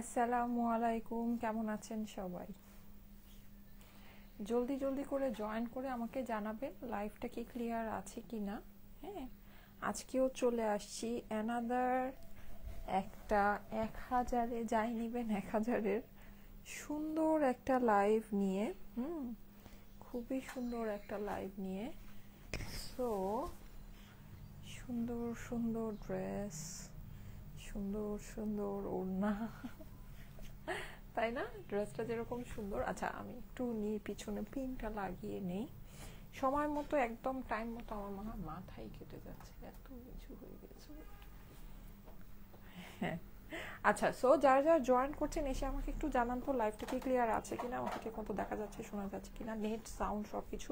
আসসালামু আলাইকুম, কেমন আছেন সবাই? জলদি জলদি করে জয়েন করে আমাকে জানাবেন লাইভটা কি ক্লিয়ার আছে কিনা। হ্যাঁ, আজকেও চলে আসছি অ্যানাদার একটা 1000-এ যাই নিবেন 1000-এর সুন্দর একটা লাইভ নিয়ে। খুবই সুন্দর একটা লাইভ নিয়ে। সো সুন্দর সুন্দর ড্রেস, সুন্দর সুন্দর ওড়না, তাই না? ড্রেসটা যেরকম সুন্দর। আচ্ছা, আমি একটু নিয়ে পিছনে পিনটা লাগিয়ে নেই সময় মতো, একদম টাইম মতো। আমার মাথায় কেটে যাচ্ছে, এত কিছু হয়ে গেছে। হ্যাঁ, আচ্ছা, সো যারা যারা জয়েন করছেন এসে আমাকে একটু জানান তো লাইভটা কি ক্লিয়ার আছে কিনা, আমাকে ঠিক মতো দেখা যাচ্ছে, শোনা যাচ্ছে কিনা, নেট সাউন্ড সব কিছু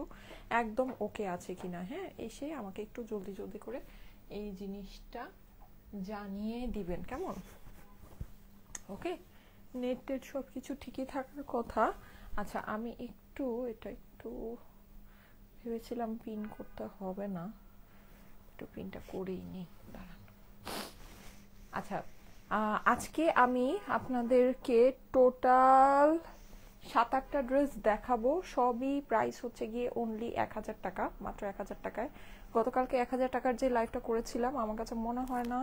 একদম ওকে আছে কিনা। হ্যাঁ, এসে আমাকে একটু জলদি জলদি করে এই জিনিসটা জানিয়ে দিবেন, কেমন? ওকে, নেট টেট সব কিছু ঠিকই থাকার কথা। আচ্ছা, আমি এটা একটু ভেবেছিলাম পিন করতে হবে না, একটু পিনটা করেই নিই, দাঁড়ান। আচ্ছা, আজকে আমি আপনাদেরকে টোটাল 7-8টা ড্রেস দেখাবো। সবই প্রাইস হচ্ছে গিয়ে অনলি 1000 টাকা, মাত্র 1000 টাকায়। গতকালকে 1000 টাকার যে লাইভটা করেছিলাম, আমার কাছে মনে হয় না,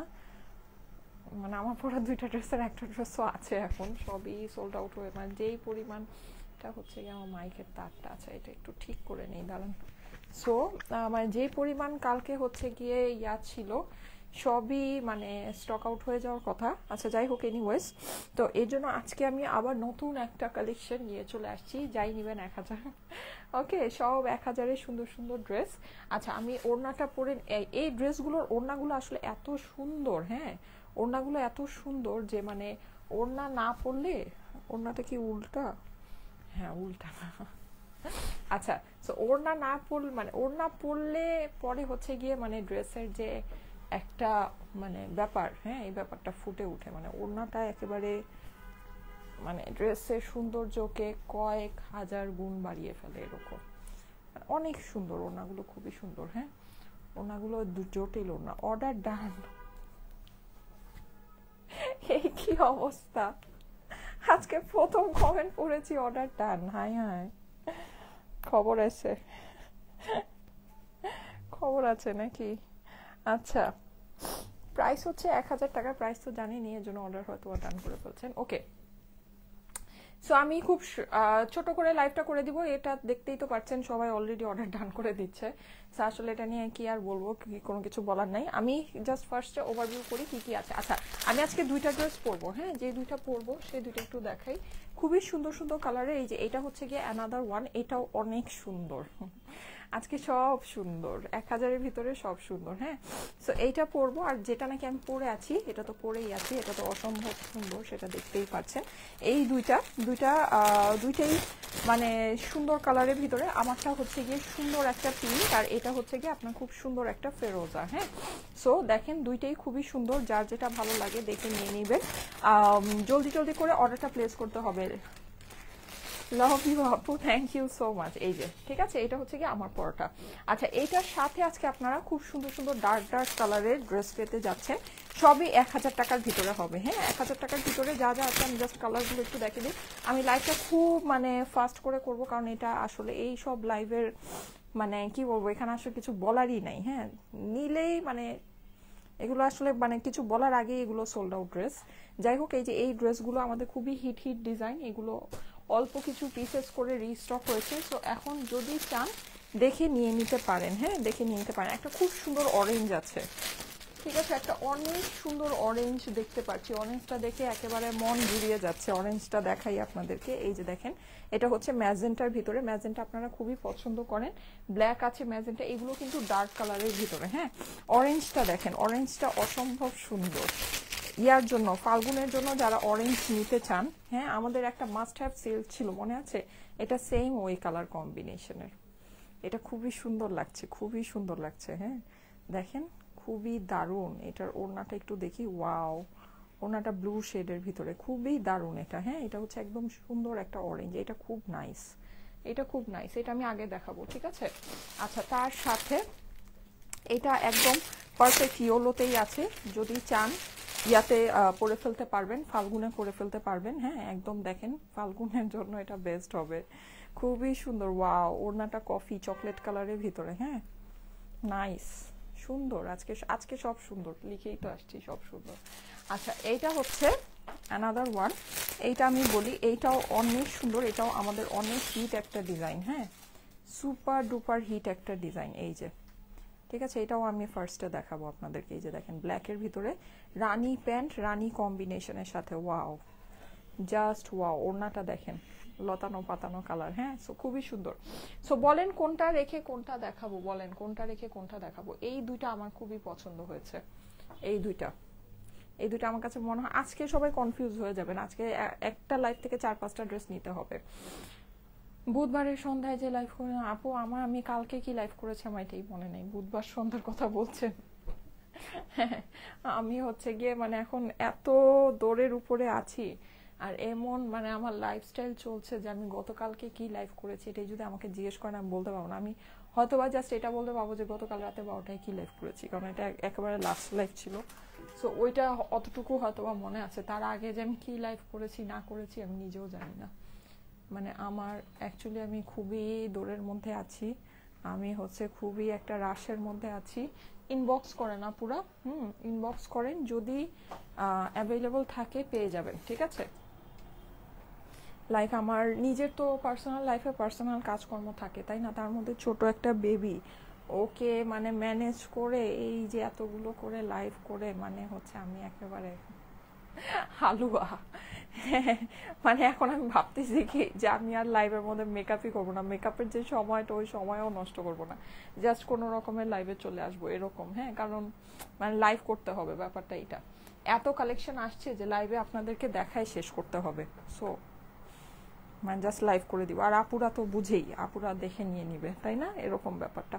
মানে আমার পরা 2টা ড্রেসের একটা ড্রেসও আছে এখন, সবই সোল্ড আউট হয়ে, মানে যেই পরিমাণটা হচ্ছে গিয়ে আমার মাইকের তারটা আছে, এটা একটু ঠিক করে নেই, দাঁড়ান। সো মানে যে পরিমাণ কালকে হচ্ছে গিয়ে ছিল, সবই মানে স্টক আউট হয়ে যাওয়ার কথা। আচ্ছা, যাই হোক, এনিওয়েজ, তো এই জন্য আজকে আমি আবার নতুন একটা কালেকশন নিয়ে চলে আসছি, যাই নিবেন 1000। ওকে, সব 1000-এর সুন্দর সুন্দর ড্রেস। আচ্ছা, আমি ওড়নাটা পরে, এই ড্রেসগুলোর ওড়নাগুলো আসলে এত সুন্দর। হ্যাঁ, ওড়নাগুলো এত সুন্দর যে মানে ওড়না না পরলে, ওড়নাটা কি উল্টা? হ্যাঁ, উল্টা। আচ্ছা, তো ওড়না না পরলে, মানে ওড়না পরলে পরে হচ্ছে গিয়ে মানে ড্রেসের যে একটা মানে ব্যাপার, হ্যাঁ, এই ব্যাপারটা ফুটে উঠে, মানে ওড়নাটা একেবারে মানে ড্রেসের সৌন্দর্যকে কয়েক হাজার গুণ বাড়িয়ে ফেলে, এরকম অনেক সুন্দর ওড়নাগুলো, খুবই সুন্দর। হ্যাঁ, ওড়নাগুলো জটিল ওড়না। অর্ডার ডান। এই কি অবস্থা, আজকে প্রথম কমেন্ট পড়েছি অর্ডার ডান। হাই হাই, খবর আছে, খবর আছে নাকি? আচ্ছা, প্রাইস হচ্ছে 1000 টাকা, প্রাইস তো জানি নিয়ে জন্য অর্ডার হয়তো ডান করে ফেলছেন। ওকে, সো আমি খুব ছোট করে লাইভটা করে দিব, এটা দেখতেই তো পাচ্ছেন সবাই অলরেডি অর্ডার ডান করে দিচ্ছে। সো আসলে এটা নিয়ে কি আর বলবো, কোনো কিছু বলার নাই। আমি জাস্ট ফার্স্টে ওভারভিউ করি কি কি আছে। আচ্ছা, আমি আজকে 2টা ড্রেস পরবো। হ্যাঁ, যে 2টা পরবো সেই 2টা একটু দেখাই। খুবই সুন্দর সুন্দর কালারের। এই যে এটা হচ্ছে গিয়ে অ্যানাদার ওয়ান, এটাও অনেক সুন্দর। আজকে সব সুন্দর, 1000-এর ভিতরে সব সুন্দর। হ্যাঁ, সো এইটা পরবো। আর যেটা নাকি আমি পরে আছি, এটা তো পরেই আছি, এটা তো অসম্ভব সুন্দর, সেটা দেখতেই পাচ্ছেন। এই দুইটাই মানে সুন্দর কালারের ভিতরে। আমারটা হচ্ছে গিয়ে সুন্দর একটা পিঙ্ক, আর এটা হচ্ছে গিয়ে আপনার খুব সুন্দর একটা ফেরোজা। হ্যাঁ, সো দেখেন দুইটাই খুবই সুন্দর, যার যেটা ভালো লাগে দেখে নিয়ে নিবেন। জলদি জলদি করে অর্ডারটা প্লেস করতে হবে। লাভ ইউ আপু, থ্যাংক ইউ সো মাচ। এই যে ঠিক আছে, এটা হচ্ছে কি আমার পরোটা। আচ্ছা, এইটার সাথে আজকে আপনারা খুব সুন্দর সুন্দর ডার্ক ডার্ক কালারের ড্রেস পেতে যাচ্ছেন, সবই 1000 টাকার ভিতরে হবে। হ্যাঁ, 1000 টাকার ভিতরে যা যা আছে আমি জাস্ট কালারগুলো একটু দেখে দিই। আমি লাইভটা খুব মানে ফাস্ট করে করব, কারণ এটা আসলে এই সব লাইভের মানে কি বলবো, এখানে আসলে কিছু বলারই নাই। হ্যাঁ, নিলেই মানে এগুলো আসলে মানে কিছু বলার আগে এগুলো সোল্ড আউট ড্রেস। যাই হোক, এই যে এই ড্রেসগুলো আমাদের খুবই হিট হিট ডিজাইন, এগুলো অল্প কিছু পিসেস করে রিস্টক হয়েছে। সো এখন যদি চান দেখে নিয়ে নিতে পারেন। হ্যাঁ, দেখে নিয়ে নিতে পারেন। একটা খুব সুন্দর অরেঞ্জ আছে, ঠিক আছে, একটা অনেক সুন্দর অরেঞ্জ দেখতে পাচ্ছি, অরেঞ্জটা দেখে একেবারে মন জুড়িয়ে যাচ্ছে। অরেঞ্জটা দেখাই আপনাদেরকে, এই যে দেখেন, এটা হচ্ছে ম্যাজেন্টার ভিতরে। ম্যাজেন্টা আপনারা খুবই পছন্দ করেন, ব্ল্যাক আছে ম্যাজেন্টা, এগুলো কিন্তু ডার্ক কালারের ভিতরে। হ্যাঁ, অরেঞ্জটা দেখেন, অরেঞ্জটা অসম্ভব সুন্দর। ইয়ার জন্য, ফাল্গুনের জন্য যারা অরেঞ্জ নিতে চান, হ্যাঁ, আমাদের একটা মাস্ট হ্যাভ সেল ছিল, মনে আছে? এটা সেম ওই কালার কম্বিনেশনের, এটা খুবই সুন্দর লাগছে, খুবই সুন্দর লাগছে। হ্যাঁ, দেখেন খুবই দারুণ। এটার ওড়নাটা একটু দেখি, ওয়াও, ওড়নাটা ব্লু শেডের ভিতরে, খুবই দারুণ এটা। হ্যাঁ, এটা হচ্ছে একদম সুন্দর একটা অরেঞ্জ, এটা খুব নাইস, এটা খুব নাইস, এটা আমি আগে দেখাবো, ঠিক আছে? আচ্ছা, তার সাথে এটা একদম পারফেক্ট ইয়েলোতেই আছে, যদি চান ইয়াতে পরে ফেলতে পারবেন, ফাল্গুনে পরে ফেলতে পারবেন। হ্যাঁ, একদম দেখেন ফাল্গুনের জন্য এটা বেস্ট হবে। খুবই সুন্দর। ওয়াও, ওড়নাটা কফি চকলেট কালারের ভিতরে। হ্যাঁ, নাইস, সুন্দর। আজকে আজকে সব সুন্দর, লিখেই তো আসছি সব সুন্দর। আচ্ছা, এইটা হচ্ছে অ্যানাদার ওয়ান। এইটা আমি বলি, এইটাও অনেক সুন্দর, এটাও আমাদের অনেক হিট একটা ডিজাইন। হ্যাঁ, সুপার ডুপার হিট একটা ডিজাইন। এই যে, ঠিক আছে, এটাও আমি ফার্স্টে দেখাবো আপনাদেরকে। এই যে দেখেন, ব্ল্যাকের ভিতরে রানী প্যান্ট, রানী কম্বিনেশনের সাথে। Wow, just wow. ওড়নাটা দেখেন, লতানো পাতানো কালার। হ্যাঁ, সো খুবই সুন্দর। সো বলেন কোনটা রেখে কোনটা দেখাবো, বলেন কোনটা রেখে কোনটা দেখাবো। এই দুইটা আমার খুবই পছন্দ হয়েছে, এই দুইটা আমার কাছে মনে হয় আজকে সবাই কনফিউজ হয়ে যাবেন। আজকে একটা লাইভ থেকে 4-5টা ড্রেস নিতে হবে। বুধবারের সন্ধ্যায় যে লাইভ করে আপু, আমি কালকে কি লাইভ করেছি আমার এটাই মনে নেই। বুধবার সন্ধ্যার কথা বলছেন? আমি হচ্ছে গিয়ে মানে এখন এত দৌড়ের উপরে আছি, আর এমন মানে আমার লাইফস্টাইল চলছে যে আমি গতকালকে কি লাইভ করেছি এটাই যদি আমাকে জিজ্ঞেস করেন আমি বলতে পারবো না। আমি হয়তোবা জাস্ট এটা বলতে পারবো যে গতকাল রাতে 12টায় কি লাইভ করেছি, কারণ এটা একেবারে লাস্ট লাইভ ছিল। সো ওইটা অতটুকু হয়তোবা মনে আছে, তার আগে যে আমি কি লাইভ করেছি না করেছি আমি নিজেও জানি না। মানে আমার অ্যাকচুয়ালি আমি খুবই দৌড়ের মধ্যে আছি, আমি হচ্ছে খুবই একটা রাশের মধ্যে আছি। ইনবক্স করেন আপুরা, ইনবক্স করেন, যদি অ্যাভেলেবল থাকে পেয়ে যাবেন, ঠিক আছে। লাইক আমার নিজের তো পার্সোনাল লাইফে পার্সোনাল কাজকর্ম থাকে, তাই না, তার মধ্যে ছোট একটা বেবি, ওকে মানে ম্যানেজ করে এই যে এতগুলো করে লাইভ করে মানে হচ্ছে আমি একেবারে হালুয়া। মানে এখন আমি ভাবতেছি কি যে আমি আর লাইভের মধ্যে মেকআপই করবো না, মেকআপের যে সময়টা ওই সময়ও নষ্ট করবো না, জাস্ট কোনো রকমের লাইভে চলে আসবো এরকম। হ্যাঁ, কারণ মানে লাইভ করতে হবে, ব্যাপারটা এটা। এত কালেকশন আসছে যে লাইভে আপনাদেরকে দেখাই শেষ করতে হবে। সো মানে জাস্ট লাইভ করে দিব, আর আপুরা তো বুঝেই, আপুরা দেখে নিয়ে নিবে, তাই না, এরকম ব্যাপারটা।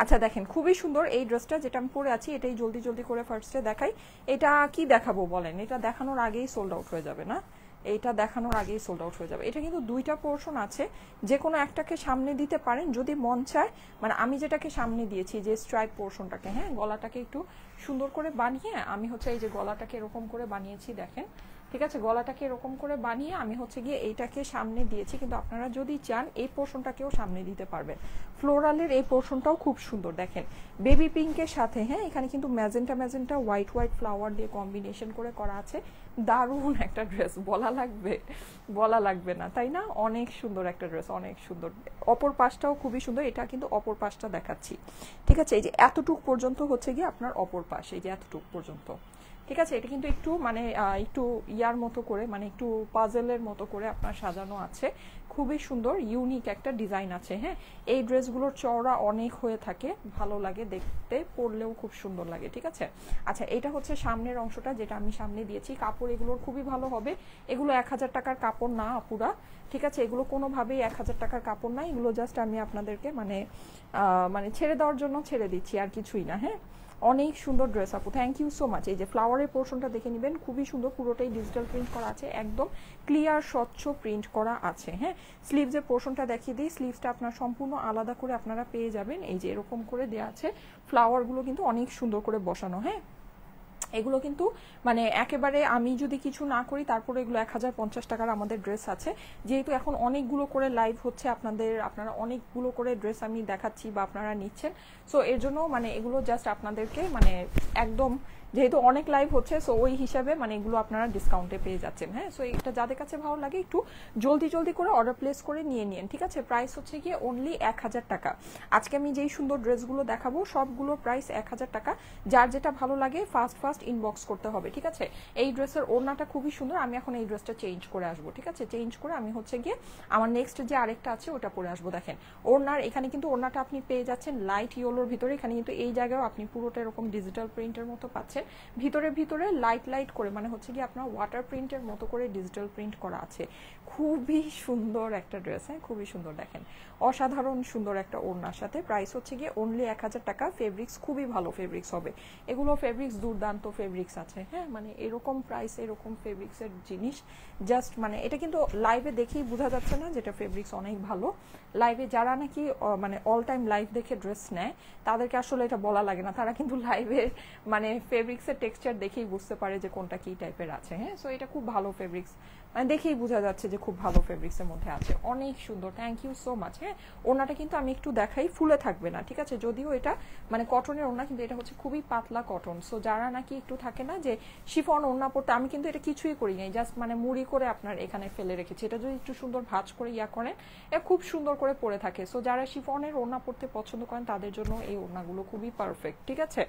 আচ্ছা দেখেন, খুবই সুন্দর এই ড্রেসটা যেটা আমি পরে আছি, এটাই জলদি জলদি করে ফার্স্টে দেখাই। এটা কি দেখাবো বলেন, এটা দেখানোর আগেই সোল্ড আউট হয়ে যাবে না, এইটা দেখানোর আগেই সোল্ড আউট হয়ে যাবে। এটা কিন্তু দুইটা পোর্শন আছে, যে কোনো একটাকে সামনে দিতে পারেন যদি মন চায়। মানে আমি যেটাকে সামনে দিয়েছি যে স্ট্রাইপ পোর্শনটাকে, হ্যাঁ, গলাটাকে একটু সুন্দর করে বানিয়ে আমি হচ্ছে এই যে গলাটাকে এরকম করে বানিয়েছি দেখেন, ঠিক আছে, গলাটাকে এরকম করে বানিয়ে আমি হচ্ছে গিয়ে এইটাকে সামনে দিয়েছি, কিন্তু আপনারা যদি চান এই পোর্শনটাকেও সামনে দিতে পারবেন। ফ্লোরালের এই পোর্শনটাও খুব সুন্দর দেখেন, বেবি পিঙ্কের সাথে। হ্যাঁ, এখানে কিন্তু magenta magenta white white flower দিয়ে কম্বিনেশন করে করা আছে। দারুণ একটা ড্রেস, বলা লাগবে না, তাই না, অনেক সুন্দর একটা ড্রেস, অনেক সুন্দর। অপর পাশটাও খুবই সুন্দর, এটা কিন্তু অপর পাশটা দেখাচ্ছি, ঠিক আছে। এই যে এতটুক পর্যন্ত হচ্ছে গিয়ে আপনার অপর পাশ, এই যে এতটুক পর্যন্ত, ঠিক আছে। এটা কিন্তু একটু মানে একটু ইয়ার মতো করে, মানে একটু পাজেলের মতো করে আপনার সাজানো আছে, খুবই সুন্দর ইউনিক একটা ডিজাইন আছে। হ্যাঁ, এই ড্রেসগুলোর চওড়া অনেক হয়ে থাকে, ভালো লাগে দেখতে, পরলেও খুব সুন্দর লাগে, ঠিক আছে। আচ্ছা, এটা হচ্ছে সামনের অংশটা যেটা আমি সামনে দিয়েছি। কাপড় এগুলোর খুবই ভালো হবে, এগুলো 1000 টাকার কাপড় না আপুরা, ঠিক আছে, এগুলো কোনোভাবেই 1000 টাকার কাপড় না, এগুলো জাস্ট আমি আপনাদেরকে মানে ছেড়ে দেওয়ার জন্য ছেড়ে দিচ্ছি, আর কিছুই না। হ্যাঁ, অনেক সুন্দর ড্রেস আপু, থ্যাংক ইউ সো মাচ। এই যে ফ্লাওয়ারের পোর্শনটা দেখে নেবেন, খুবই সুন্দর, পুরোটাই ডিজিটাল প্রিন্ট করা আছে, একদম ক্লিয়ার স্বচ্ছ প্রিন্ট করা আছে। হ্যাঁ, স্লিভসের পোর্শনটা দেখিয়ে দিই, স্লিভসটা আপনার সম্পূর্ণ আলাদা করে আপনারা পেয়ে যাবেন, এই যে এরকম করে দেওয়া আছে, ফ্লাওয়ারগুলো কিন্তু অনেক সুন্দর করে বসানো। হ্যাঁ, এগুলো কিন্তু মানে একেবারে আমি যদি কিছু না করি তারপরে এগুলো 1050 টাকার আমাদের ড্রেস আছে, যেহেতু এখন অনেকগুলো করে লাইভ হচ্ছে আপনারা অনেকগুলো করে ড্রেস আমি দেখাচ্ছি বা আপনারা নিচ্ছেন, সো এর জন্য মানে এগুলো জাস্ট আপনাদেরকে মানে একদম, যেহেতু অনেক লাইভ হচ্ছে, সো ওই হিসাবে মানে এগুলো আপনারা ডিসকাউন্টে পেয়ে যাচ্ছেন। হ্যাঁ, সো এটা যাদের কাছে ভালো লাগে একটু জলদি জলদি করে অর্ডার প্লেস করে নিয়ে নিন, ঠিক আছে। প্রাইস হচ্ছে গিয়ে অনলি 1000 টাকা। আজকে আমি যেই সুন্দর ড্রেসগুলো দেখাবো সবগুলো প্রাইস 1000 টাকা। যার যেটা ভালো লাগে ফার্স্ট ইনবক্স করতে হবে, ঠিক আছে। এই ড্রেসের ওড়নাটা খুবই সুন্দর, আমি এখন এই ড্রেসটা চেঞ্জ করে আসবো, ঠিক আছে। চেঞ্জ করে আমি হচ্ছে গিয়ে আমার নেক্সট যে আরেকটা আছে ওটা পরে আসবো। দেখেন ওড়নার এখানে কিন্তু ওড়নাটা আপনি পেয়ে যাচ্ছেন লাইট ইয়েলোর ভিতরে, এখানে কিন্তু এই জায়গায় আপনি পুরোটা এরকম ডিজিটাল প্রিন্টের মতো পাচ্ছেন, ভিতরে ভিতরে লাইট লাইট করে, মানে হচ্ছে কি আপনার ওয়াটার প্রিন্টের মতো করে ডিজিটাল প্রিন্ট করা আছে, খুবই সুন্দর একটা ড্রেস, হ্যাঁ খুবই সুন্দর, দেখেন অসাধারণ সুন্দর একটা ওড়নার সাথে। প্রাইস হচ্ছে গিয়ে অনলি 1000 টাকা। ফেব্রিক্স খুবই ভালো ফেব্রিক্স হবে, এগুলো ফেব্রিক্স দুর্দান্ত ফেব্রিক্স আছে, হ্যাঁ মানে এরকম প্রাইস এরকম ফেব্রিক্সের জিনিস জাস্ট মানে এটা কিন্তু লাইভে দেখেই বোঝা যাচ্ছে না যেটা ফেব্রিক্স অনেক ভালো। লাইভে যারা নাকি মানে অল টাইম লাইভ দেখে ড্রেস নেয় তাদেরকে আসলে এটা বলা লাগে না, তারা কিন্তু লাইভে মানে ফেব্রিক্সের টেক্সচার দেখেই বুঝতে পারে যে কোনটা কি টাইপের আছে, হ্যাঁ সো এটা খুব ভালো ফেব্রিক্স, মানে দেখেই বোঝা যাচ্ছে যে খুব ভালো ফেব্রিক্সের মধ্যে আছে, অনেক সুন্দর। Thank you so much. হ্যাঁ ওনাটা কিন্তু আমি একটু দেখাই, ফুলে থাকবে না, ঠিক আছে, যদিও এটা মানে কটনের ওড়না কিন্তু এটা হচ্ছে খুবই পাতলা কটন। সো যারা নাকি একটু থাকে না যে শিফন ওড়না পরতে, আমি কিন্তু এটা কিছুই করি নাই, জাস্ট মানে মুড়ি করে আপনার এখানে ফেলে রেখেছি, এটা যদি একটু সুন্দর ভাঁজ করে ইয়া করেন এটা খুব সুন্দর করে পরে থাকে। সো যারা শিফনের ওড়না পরতে পছন্দ করেন তাদের জন্য এই ওড়নাগুলো খুবই পারফেক্ট, ঠিক আছে।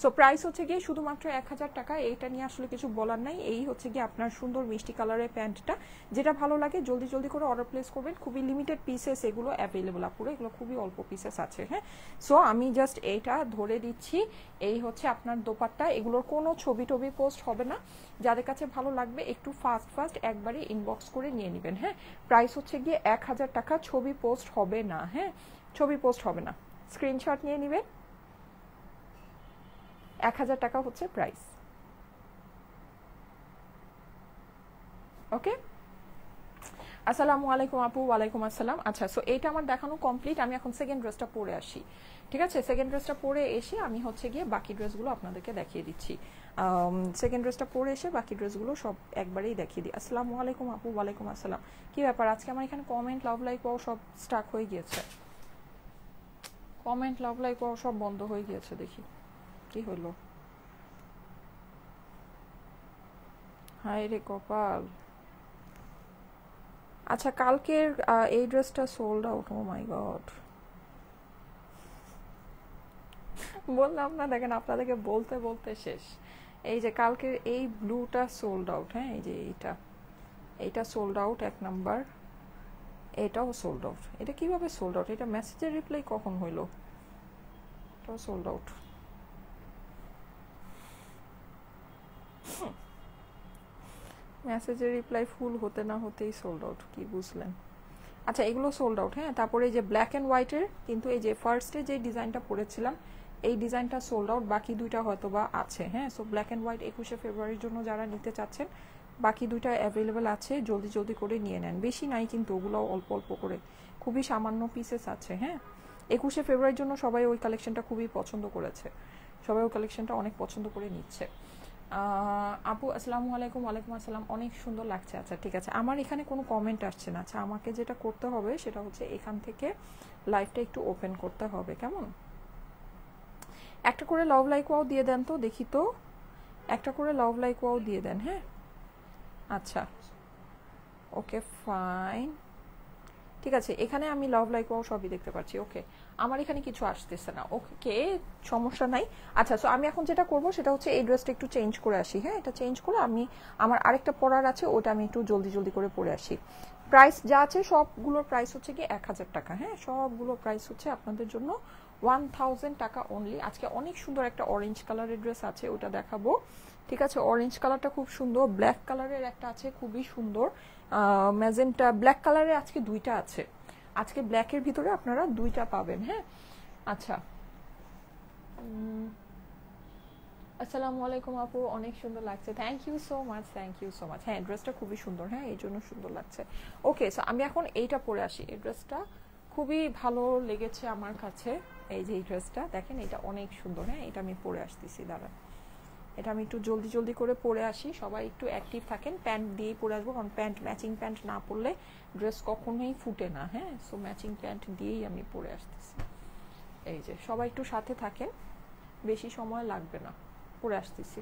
সো প্রাইস হচ্ছে গিয়ে শুধুমাত্র 1000 টাকা। এইটা নিয়ে আসলে কিছু বলার নাই। এই হচ্ছে গিয়ে আপনার সুন্দর মিষ্টি কালারের প্যান্টটা, যেটা ভালো লাগে জলদি জলদি করে অর্ডার প্লেস করবেন, খুবই লিমিটেড পিসেস এগুলো অ্যাভেলেবল, আপুরে এগুলো খুবই অল্প পিসেস আছে, হ্যাঁ। সো আমি জাস্ট এইটা ধরে দিচ্ছি, এই হচ্ছে আপনার দোপাট্টা, এগুলোর কোনো ছবি টবি পোস্ট হবে না, যাদের কাছে ভালো লাগবে একটু ফাস্ট একবারে ইনবক্স করে নিয়ে নেবেন, হ্যাঁ। প্রাইস হচ্ছে গিয়ে 1000 টাকা, ছবি পোস্ট হবে না, হ্যাঁ ছবি পোস্ট হবে না, স্ক্রিনশট নিয়ে নেবেন। 1000 টাকা হচ্ছে প্রাইস, ওকে। আসসালামু আলাইকুম আপু। ওয়ালাইকুম আসসালাম। আচ্ছা সো এইটা আমার দেখানো কমপ্লিট, আমি এখন সেকেন্ড ড্রেসটা পরে আসি, ঠিক আছে। সেকেন্ড ড্রেসটা পরে এসে আমি হচ্ছে গিয়ে বাকি ড্রেসগুলো আপনাদেরকে দেখিয়ে দিচ্ছি। সেকেন্ড ড্রেসটা পরে এসে বাকি ড্রেসগুলো সব একবারেই দেখিয়ে দিই। আসসালামু আলাইকুম আপু। ওয়ালাইকুম আসসালাম। কি ব্যাপার আজকে আমার এখানে কমেন্ট লাভ লাইক পাও সব স্টাক হয়ে গিয়েছে, কমেন্ট লাভ লাইক পাও সব বন্ধ হয়ে গিয়েছে, দেখি কি হলো। হায় রে কপাল। আচ্ছা কালকের এই ড্রেসটা সোল্ড আউট, ও মাই গড। বললাম না, দেখেন আপনাদেরকে বলতে বলতে শেষ। এই যে কালকের এই ব্লুটা সোল্ড আউট, হ্যাঁ এই যে এইটা সোল্ড আউট 1 নাম্বার, এটাও সোল্ড আউট। এটা কিভাবে সোল্ড আউট? এটা মেসেজের রিপ্লাই কখন হইলো? এটাও সোল্ড আউট। মেসেজের রিপ্লাই ফুল হতে না হতেই সোল্ড আউট, কি বুঝলেন? আচ্ছা এগুলো সোল্ড আউট, হ্যাঁ। তারপরে এই যে ব্ল্যাক অ্যান্ড হোয়াইটের কিন্তু এই যে ফার্স্টে যে ডিজাইনটা পরেছিলাম এই ডিজাইনটা সোল্ড আউট, বাকি দুইটা হয়তো বা আছে, হ্যাঁ। সো ব্ল্যাক অ্যান্ড হোয়াইট 21শে ফেব্রুয়ারির জন্য যারা নিতে চাচ্ছেন বাকি দুইটা অ্যাভেলেবেল আছে, জলদি জলদি করে নিয়ে নেন, বেশি নাই কিন্তু, ওগুলো অল্প অল্প করে খুবই সামান্য পিসেস আছে, হ্যাঁ। 21শে ফেব্রুয়ারির জন্য সবাই ওই কালেকশনটা খুবই পছন্দ করেছে, সবাই ওই কালেকশনটা অনেক পছন্দ করে নিচ্ছে। আপু আসসালামু আলাইকুম। ওয়ালাইকুম আসসালাম, অনেক সুন্দর লাগছে। আচ্ছা ঠিক আছে, আমার এখানে কোনো কমেন্ট আসছে না। আচ্ছা আমাকে যেটা করতে হবে সেটা হচ্ছে এখান থেকে লাইভটা একটু ওপেন করতে হবে, কেমন? একটা করে লাভ লাইক ওয়াও দিয়ে দেন তো, দেখি তো, একটা করে লাভ লাইক ওয়াও দিয়ে দেন, হ্যাঁ। আচ্ছা ওকে ফাইন, ঠিক আছে, এখানে আমি লাভ লাইক ওয়াও সবই দেখতে পাচ্ছি, ওকে। আমার এখানে কিছু আসতেছে না, ওকে সমস্যা নাই। আচ্ছা সো আমি এখন যেটা করব সেটা হচ্ছে এই ড্রেসটা একটু চেঞ্জ করে আসি, হ্যাঁ। এটা চেঞ্জ করে আমি আমার আরেকটা পরার আছে ওটা আমি একটু জলদি জলদি করে পরে আসি। প্রাইস যা আছে সবগুলোর প্রাইস হচ্ছে কি 1000 টাকা, হ্যাঁ। সবগুলোর প্রাইস হচ্ছে আপনাদের জন্য 1000 টাকা অনলি। আজকে অনেক সুন্দর একটা অরেঞ্জ কালারের ড্রেস আছে, ওটা দেখাবো, ঠিক আছে। অরেঞ্জ কালারটা খুব সুন্দর, ব্ল্যাক কালারের একটা আছে খুবই সুন্দর, ম্যাজেন্টা ব্ল্যাক কালারের আজকে দুইটা আছে, আজকে ব্ল্যাকের ভিতরে আপনারা দুইটা পাবেন, হ্যাঁ। আচ্ছা আসসালামু আলাইকুম আপু, অনেক সুন্দর লাগছে, thank you so much, thank you so much. হ্যাঁ ড্রেসটা খুবই সুন্দর, হ্যাঁ এই জন্য সুন্দর লাগছে। ওকে সো আমি এখন এইটা পরে আসি, এই ড্রেসটা খুবই ভালো লেগেছে আমার কাছে। এই যে এই ড্রেসটা দেখেন, এটা অনেক সুন্দর, হ্যাঁ এটা আমি পরে আসতেছি, দাঁড়ান এটা আমি একটু জলদি জলদি করে পরে আসি, সবাই একটু অ্যাক্টিভ থাকেন। প্যান্ট দিয়েই পরে আসবো, কারণ প্যান্ট ম্যাচিং প্যান্ট না পরলে ড্রেস কখনোই ফুটে না, হ্যাঁ। সো ম্যাচিং প্যান্ট দিয়েই আমি পরে আসতেছি। এই যে সবাই একটু সাথে থাকেন, বেশি সময় লাগবে না, পরে আসতেছি।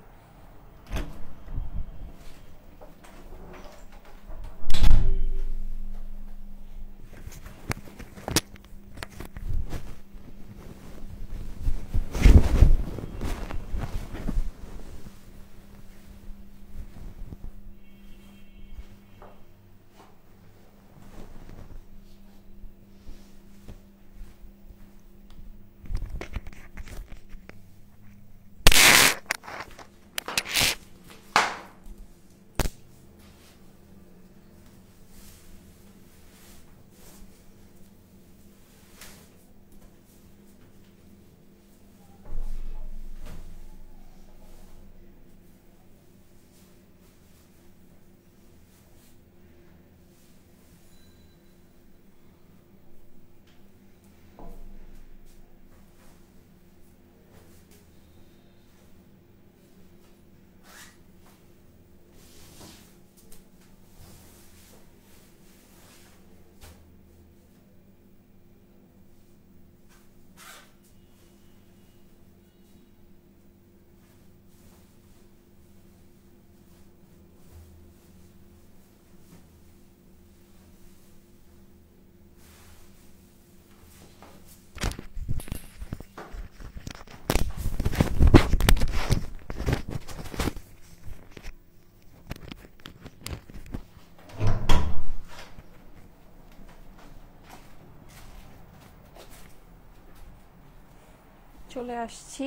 চলে আসছি।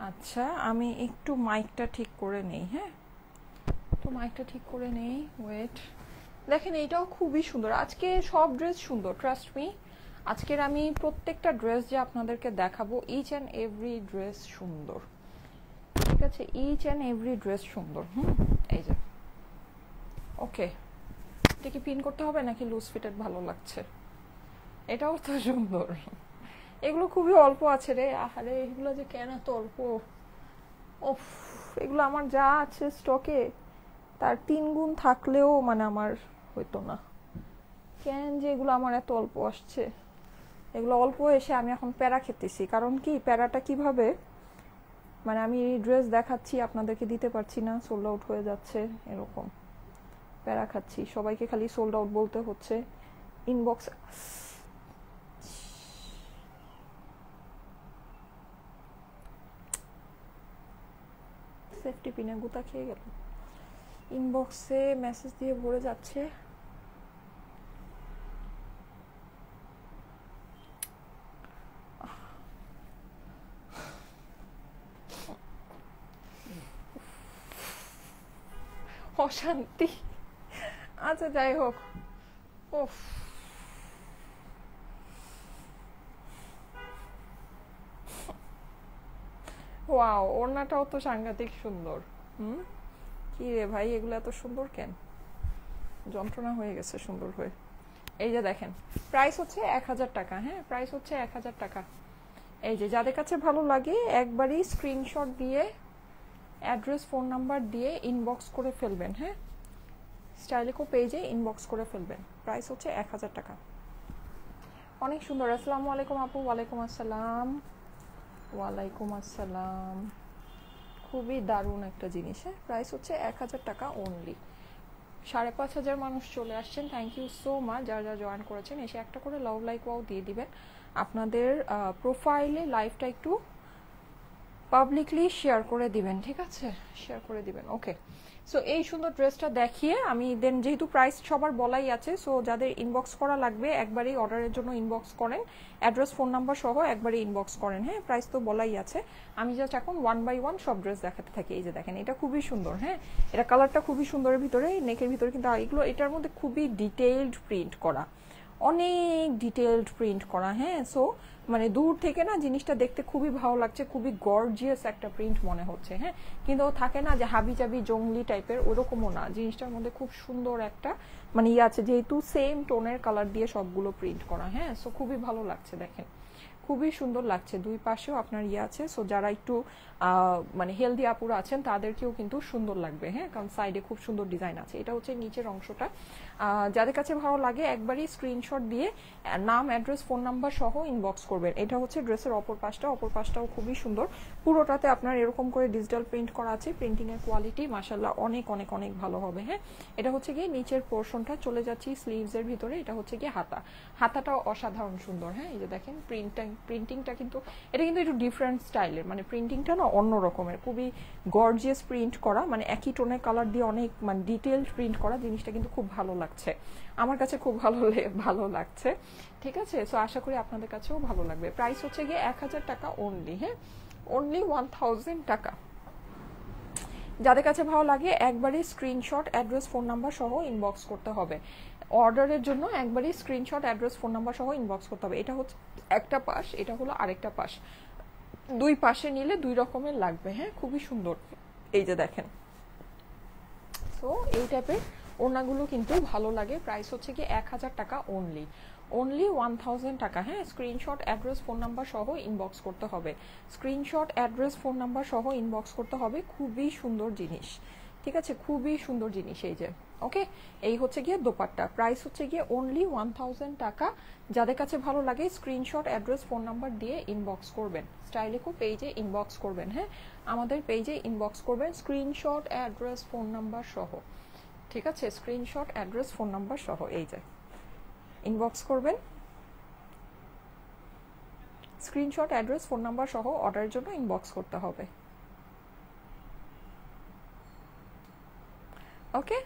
আচ্ছা আমি একটু মাইকটা ঠিক করে নেই, হ্যাঁ তো মাইকটা ঠিক করে নেই, ওয়েট। দেখেন এইটাও খুবই সুন্দর, আজকে সব ড্রেস সুন্দর, ট্রাস্ট মি। আজকের আমি প্রত্যেকটা ড্রেস যে আপনাদেরকে দেখাবো, ইচ অ্যান্ড এভরি ড্রেস সুন্দর, ঠিক আছে, ইচ অ্যান্ড এভরি ড্রেস সুন্দর। এই যে ওকে, এটা কি পিন করতে হবে নাকি লুজ ফিটেড ভালো লাগছে? এটাও তো সুন্দর। এগুলো খুবই অল্প আছে রে, আহারে এগুলো যে কেন এত অল্প, ওফ, এগুলো আমার যা আছে স্টকে তার 3 গুণ থাকলেও মানে আমার হইতো না, কেন যে এগুলো আমার এত অল্প আসছে। এগুলো অল্প এসে আমি এখন প্যারা খেতেছি, কারণ কি প্যারাটা কিভাবে, মানে আমি ড্রেস দেখাচ্ছি আপনাদেরকে দিতে পারছি না, সোল্ড আউট হয়ে যাচ্ছে, এরকম প্যারা খাচ্ছি, সবাইকে খালি সোল্ড আউট বলতে হচ্ছে, ইনবক্স সেফটি পিনে গুতা খেয়ে গেল, ইনবক্সে মেসেজ দিয়ে ভরে যাচ্ছে। অশান্তি, আচ্ছা যাই হোক। ওফ, ওয়াও, ওড়নাটাও তো সাংঘাতিক সুন্দর। কি রে ভাই, এগুলো এত সুন্দর কেন, যন্ত্রণা হয়ে গেছে সুন্দর হয়ে। এই যে দেখেন, প্রাইস হচ্ছে 1000 টাকা, হ্যাঁ প্রাইস হচ্ছে 1000 টাকা। এই যে যাদের কাছে ভালো লাগে একবারই স্ক্রিনশট দিয়ে অ্যাড্রেস ফোন নাম্বার দিয়ে ইনবক্স করে ফেলবেন, হ্যাঁ স্টাইলিকো পেজে ইনবক্স করে ফেলবেন। প্রাইস হচ্ছে 1000 টাকা, অনেক সুন্দর। আসসালামু আলাইকুম আপু। ওয়ালাইকুম আসসালাম। ওয়ালাইকুম আসসালাম। খুবই দারুণ একটা জিনিস, হ্যাঁ প্রাইস হচ্ছে 1000 টাকা অনলি। 5500 মানুষ চলে আসছেন, থ্যাংক ইউ সো মাচ যারা যারা জয়েন করেছেন। এসে একটা করে লাভ লাইক ওয়াও দিয়ে দিবেন, আপনাদের প্রোফাইলে লাইভটা একটু পাবলিকলি শেয়ার করে দিবেন, ঠিক আছে, শেয়ার করে দিবেন। ওকে, সো এই সুন্দর ড্রেসটা দেখিয়ে আমি দেন, যেহেতু প্রাইস সবার বলাই আছে, সো যাদের ইনবক্স করা লাগবে একবারই অর্ডারের জন্য ইনবক্স করেন, অ্যাড্রেস ফোন নাম্বার সহ একবারই ইনবক্স করেন, হ্যাঁ প্রাইস তো বলাই আছে। আমি জাস্ট এখন 1 বাই 1 সব ড্রেস দেখাতে থাকি। এই যে দেখেন, এটা খুবই সুন্দর, হ্যাঁ এটা কালারটা খুবই সুন্দরের ভিতরে, নেকের ভিতরে কিন্তু এগুলো, এটার মধ্যে খুবই ডিটেইলড প্রিন্ট করা, অনেক ডিটেইলড প্রিন্ট করা, হ্যাঁ সো মানে দূর থেকে না জিনিসটা দেখতে খুবই ভালো লাগছে, খুবই গর্জিয়াস একটা প্রিন্ট মনে হচ্ছে, হ্যাঁ কিন্তু থাকে না যে হাবি জাবি জঙ্গলি টাইপের, ওরকমও না, জিনিসটার মধ্যে খুব সুন্দর একটা মানে ইয়ে আছে, যেহেতু সেম টোনের কালার দিয়ে সবগুলো প্রিন্ট করা, হ্যাঁ সো খুবই ভালো লাগছে, দেখেন খুবই সুন্দর লাগছে। দুই পাশেও আপনার ইয়ে আছে, সো যারা একটু মানে হেলদি আপুরা আছেন তাদেরকেও কিন্তু সুন্দর লাগবে, হ্যাঁ কারণ সাইডে খুব সুন্দর ডিজাইন আছে। এটা হচ্ছে নিচের অংশটা, যাদের কাছে ভালো লাগে একবারই স্ক্রিনশট দিয়ে নাম অ্যাড্রেস ফোন নাম্বার সহ ইনবক্স করবেন। এটা হচ্ছে ড্রেসের অপর পাশটা, অপর পাশটাও খুবই সুন্দর, পুরোটাতে আপনার এরকম করে ডিজিটাল প্রিন্ট করা আছে, প্রিন্টিং এর কোয়ালিটি মাশাআল্লাহ অনেক অনেক অনেক ভালো হবে, হ্যাঁ এটা হচ্ছে গিয়ে নিচের পোর্শনটা। চলে যাচ্ছি স্লিভস এর ভিতরে, এটা হচ্ছে গিয়ে হাতা, হাতাটাও অসাধারণ সুন্দর, হ্যাঁ এই যে দেখেন প্রিন্টিংটা কিন্তু এটা কিন্তু একটু ডিফারেন্ট স্টাইলের, মানে প্রিন্টিংটা না অন্য রকমের, খুবই গর্জিয়াস প্রিন্ট করা, মানে একই টোনের কালার দিয়ে অনেক মানে ডিটেইলড প্রিন্ট করা, জিনিসটা কিন্তু খুব ভালো লাগছে, আমার কাছে খুব ভালো লাগছে, ঠিক আছে। সো আশা করি আপনাদের কাছেও ভালো লাগবে। প্রাইস হচ্ছে গিয়ে 1000 টাকা অনলি, হ্যাঁ অনলি 1000 টাকা। যাদের কাছে ভালো লাগে একবারই স্ক্রিনশট অ্যাড্রেস ফোন নাম্বার সহ ইনবক্স করতে হবে, অর্ডারের জন্য একবারই স্ক্রিনশট অ্যাড্রেস ফোন নাম্বার সহ ইনবক্স করতে হবে। এটা হচ্ছে একটা পাশ, এটা হলো আরেকটা পাশ, দুই পাশে নিলে দুই রকমের লাগবে, হ্যাঁ খুবই সুন্দর। এই যে দেখেন, সো এই টাইপের ওড়নাগুলো কিন্তু ভালো লাগে। প্রাইস হচ্ছে কি 1000 টাকা অনলি, অনলি 1000 টাকা, হ্যাঁ স্ক্রিনশট অ্যাড্রেস ফোন নাম্বার সহ ইনবক্স করতে হবে, স্ক্রিনশট অ্যাড্রেস ফোন নাম্বার সহ ইনবক্স করতে হবে। খুবই সুন্দর জিনিস, ঠিক আছে, খুবই সুন্দর জিনিস। এই যে ওকে, এই হচ্ছে গিয়ে দোপাট্টা, প্রাইস হচ্ছে গিয়ে অনলি 1000 টাকা। যাদের কাছে ভালো লাগে স্ক্রিনশট অ্যাড্রেস ফোন নাম্বার দিয়ে ইনবক্স করবেন, স্টাইলিকো পেজে ইনবক্স করবেন, হ্যাঁ আমাদের পেজে ইনবক্স করবেন স্ক্রিনশট অ্যাড্রেস ফোন নাম্বার সহ, ঠিক আছে, স্ক্রিনশট অ্যাড্রেস ফোন নাম্বার সহ এই যে ইনবক্স করবেন, স্ক্রিনশট অ্যাড্রেস ফোন নাম্বার সহ অর্ডারের জন্য ইনবক্স করতে হবে। ওকে,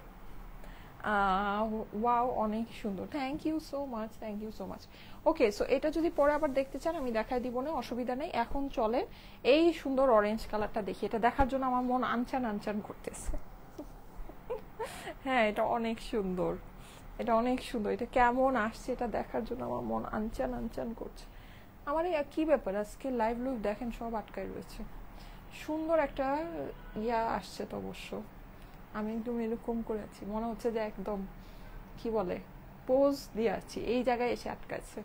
ওয়াও, অনেক সুন্দর, thank you so much, thank you so much. Okay, so এটা যদি পরে আবার দেখতে চান আমি দেখাই দিব না, অসুবিধা নেই। এখন চলে এই সুন্দর অরেঞ্জ কালারটা দেখি, এটা দেখার জন্য আমার মন আনচান আনচান করতেছে। হ্যাঁ, এটা অনেক সুন্দর, এটা অনেক সুন্দর, এটা কেমন আসছে এটা দেখার জন্য আমার মন আনচান আনচান করছে। আমার এই কি ব্যাপার, আজকে লাইভ লুক দেখেন সব আটকায় রয়েছে। সুন্দর একটা ইয়া আসছে তো অবশ্য, আমি একদম এরকম করে আছি, মনে হচ্ছে যে একদম কি বলে পোজ দিয়ে আছি, এই জায়গায় এসে আটকাইছে।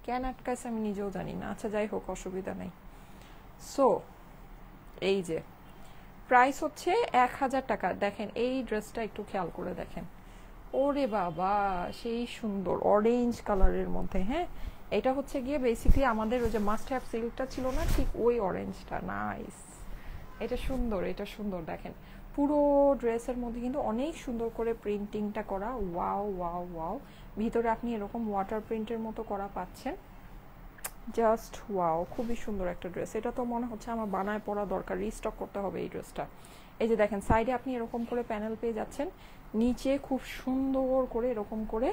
কেন আটকাইছে আমি নিজেও জানি না। আচ্ছা যাই হোক, অসুবিধা নেই। সো এই যে প্রাইস হচ্ছে 1000 টাকা। দেখেন এই ড্রেসটা একটু খেয়াল করে দেখেন, ওরে বাবা সেই সুন্দর অরেঞ্জ কালারের মধ্যে। হ্যাঁ, এটা হচ্ছে গিয়ে বেসিক্যালি আমাদের ওই যে মাস্ট হ্যাভ সিল্কটা ছিল না, ঠিক ওই অরেঞ্জটা। নাইস, এটা সুন্দর, এটা সুন্দর। দেখেন পুরো ড্রেসের মধ্যে কিন্তু অনেক সুন্দর করে প্রিন্টিংটা করা। ওয়াও ওয়াও ওয়াও, ভিতরে আপনি এরকম ওয়াটার প্রিন্টের মতো করা পাচ্ছেন। জাস্ট ওয়াও, খুবই সুন্দর একটা ড্রেস। এটা তো মনে হচ্ছে আমার বানায় পরা দরকার, রিস্টক করতে হবে এই ড্রেসটা। এই যে দেখেন সাইডে আপনি এরকম করে প্যানেল পেয়ে যাচ্ছেন, নিচে খুব সুন্দর করে এরকম করে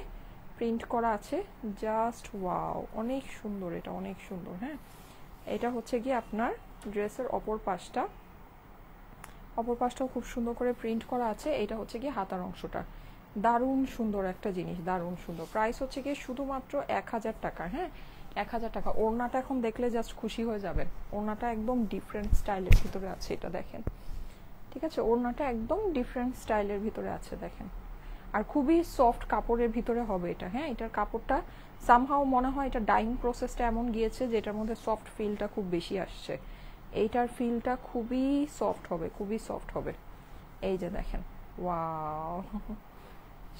প্রিন্ট করা আছে। জাস্ট ওয়াও, অনেক সুন্দর, এটা অনেক সুন্দর। হ্যাঁ, এটা হচ্ছে গিয়ে আপনার ড্রেসের অপর পাশটাও খুব সুন্দর করে প্রিন্ট করা আছে। এটা হচ্ছে গিয়ে হাতার অংশটা, দারুণ সুন্দর একটা জিনিস, দারুণ সুন্দর। প্রাইস হচ্ছে গিয়ে শুধুমাত্র 1000 টাকা। হ্যাঁ, 1000 টাকা। ওড়নাটা এখন দেখলে জাস্ট খুশি হয়ে যাবেন, ওড়নাটা একদম ডিফারেন্ট স্টাইলের ভিতরে আছে, এটা দেখেন। ঠিক আছে, ওড়নাটা একদম ডিফারেন্ট স্টাইলের ভিতরে আছে দেখেন, আর খুবই সফট কাপড়ের ভিতরে হবে এটা। হ্যাঁ, এটার কাপড়টা সামহাও মনে হয় এটা ডাইং প্রসেসটা এমন গিয়েছে যে এটার মধ্যে সফট ফিলটা খুব বেশি আসছে। এইটার ফিলটা খুবই সফট হবে, খুবই সফট হবে। এই যে দেখেন, ওয়াও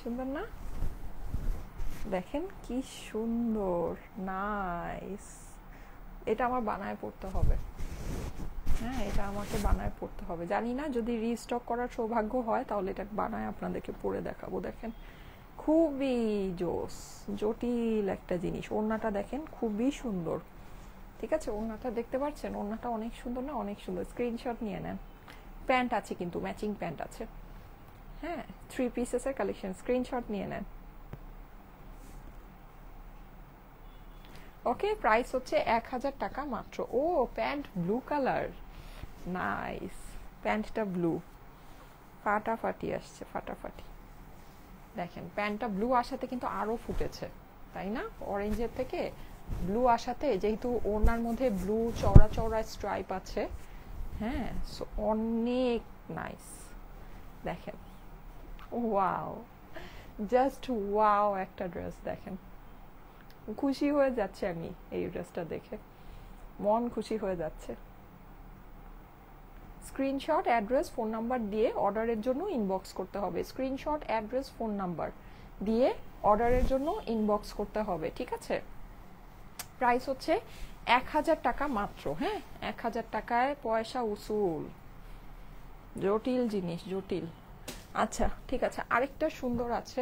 সুন্দর না? দেখেন কি সুন্দর, নাইস। এটা আমার বানায় পড়তে হবে। হ্যাঁ, এটা আমাকে বানায় পড়তে হবে। জানি না যদি রিস্টক করার সৌভাগ্য হয় তাহলে এটা বানায় আপনাদেরকে পরে দেখাবো। দেখেন খুবই জোস, জটিল একটা জিনিস। ওড়নাটা দেখেন খুবই সুন্দর। ঠিক আছে, ওড়নাটা দেখতে পাচ্ছেন, ওড়নাটা অনেক সুন্দর না? অনেক সুন্দর। স্ক্রিনশট নিয়ে নেন। প্যান্ট আছে কিন্তু, ম্যাচিং প্যান্ট আছে। হ্যাঁ, 3 পিসেসের কালেকশন, স্ক্রিনশট নিয়ে নেন। ওকে, প্রাইস হচ্ছে 1000 টাকা মাত্র। ও প্যান্ট ব্লু কালার, নাইস। প্যান্টটা ব্লু, ফাটাফাটি আসছে, ফাটাফাটি। দেখেন প্যান্টটা ব্লু আসাতে কিন্তু আরো ফুটেছে, তাই না? অরেঞ্জের থেকে ব্লু আসাতে, যেহেতু ওড়নার মধ্যে ব্লু চওড়া চওড়া স্ট্রাইপ আছে। হ্যাঁ, সো অনেক নাইস। দেখেন ওয়াও, জাস্ট ওয়াও একটা ড্রেস। দেখেন খুশি হয়ে যাচ্ছে আমি এই ড্রেসটা দেখে, মন খুশি হয়ে যাচ্ছে। স্ক্রিনশট, অ্যাড্রেস, ফোন নাম্বার দিয়ে অর্ডারের জন্য ইনবক্স করতে হবে। স্ক্রিনশট, অ্যাড্রেস, ফোন নাম্বার দিয়ে অর্ডারের জন্য ইনবক্স করতে হবে। ঠিক আছে, প্রাইস হচ্ছে 1000 টাকা মাত্র। হ্যাঁ, 1000 টাকায় পয়সা উসুল। জটিল জিনিস, জটিল। আচ্ছা ঠিক আছে, আরেকটা সুন্দর আছে,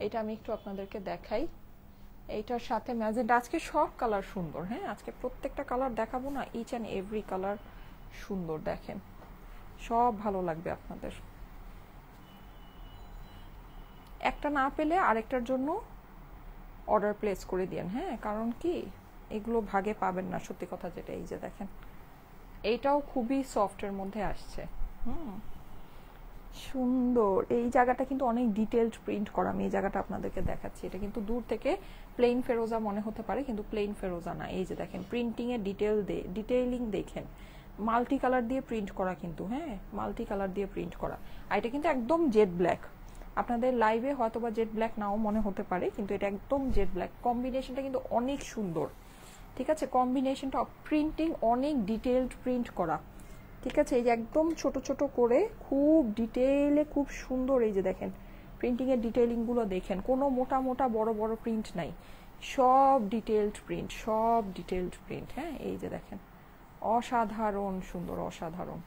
এটা আমি একটু আপনাদেরকে দেখাই। এইটার সাথে ম্যাজেন্টা, আজকে সব কালার সুন্দর। হ্যাঁ, আজকে প্রত্যেকটা কালার দেখাবো না, ইচ অ্যান্ড এভরি কালার সুন্দর। দেখেন সব ভালো লাগবে আপনাদের। একটা না পেলে আরেকটার জন্য অর্ডার প্লেস করে দিন। হ্যাঁ, কারণ কি এগুলো ভাগে পাবেন না, সত্যি কথা যেটা। এই যে দেখেন, এইটাও খুবই সফটের মধ্যে আসছে। সুন্দর। এই জায়গাটা কিন্তু অনেক ডিটেলড প্রিন্ট করা, আমি এই জায়গাটা আপনাদেরকে দেখাচ্ছি। এটা কিন্তু দূর থেকে প্লেন ফেরোজা মনে হতে পারে, কিন্তু প্লেন ফেরোজা না। এই যে দেখেন প্রিন্টিং এর ডিটেইলিং দেখেন, মাল্টি কালার দিয়ে প্রিন্ট করা কিন্তু। হ্যাঁ, মাল্টি কালার দিয়ে প্রিন্ট করা। আর এটা কিন্তু একদম জেড ব্ল্যাক। আপনাদের লাইভে হয়তো বা জেড ব্ল্যাক নাও মনে হতে পারে, কিন্তু এটা একদম জেড ব্ল্যাক। কম্বিনেশনটা কিন্তু অনেক সুন্দর। ঠিক আছে, কম্বিনেশনটা, প্রিন্টিং অনেক ডিটেইলড প্রিন্ট করা। ঠিক আছে, এই যে একদম ছোট ছোট করে খুব ডিটেইলে, খুব সুন্দর। এই যে দেখেন প্রিন্টিং এর ডিটেইলিং গুলো দেখেন, কোনো মোটা মোটা বড় বড় প্রিন্ট নাই, সব ডিটেইলড প্রিন্ট, সব ডিটেইলড প্রিন্ট। হ্যাঁ, এই যে দেখেন অসাধারণ সুন্দর, অসাধারণ।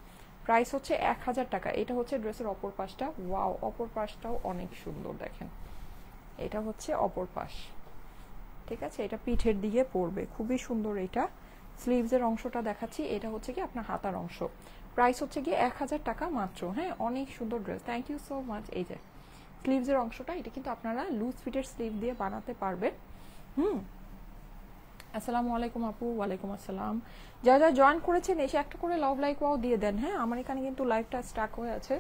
প্রাইস হচ্ছে 1000 টাকা। এটা হচ্ছে ড্রেসের অপর পাশটা। ওয়াও, অপর পাশটাও অনেক সুন্দর। দেখেন এটা হচ্ছে অপর পাশ। ঠিক আছে, এটা পিঠের দিকে পড়বে, খুবই সুন্দর। এটা স্লিভসের অংশটা দেখাচ্ছি, এটা হচ্ছে কি আপনার হাতার অংশ। প্রাইস হচ্ছে কি 1000 টাকা মাত্র। হ্যাঁ, অনেক সুন্দর dress, thank you so much. এই যে স্লিভসের অংশটা এটা কিন্তু আপনারা লুজ ফিটের স্লিভ দিয়ে বানাতে পারবেন। আসসালামু আলাইকুম আপু। ওয়ালাইকুম আসসালাম। যারা যারা জয়েন করেছেন এসে একটা করে লাভ লাইক ওয়াও দিয়ে দেন। হ্যাঁ, আমার এখানে কিন্তু লাইভটা স্টাক হয়ে আছে,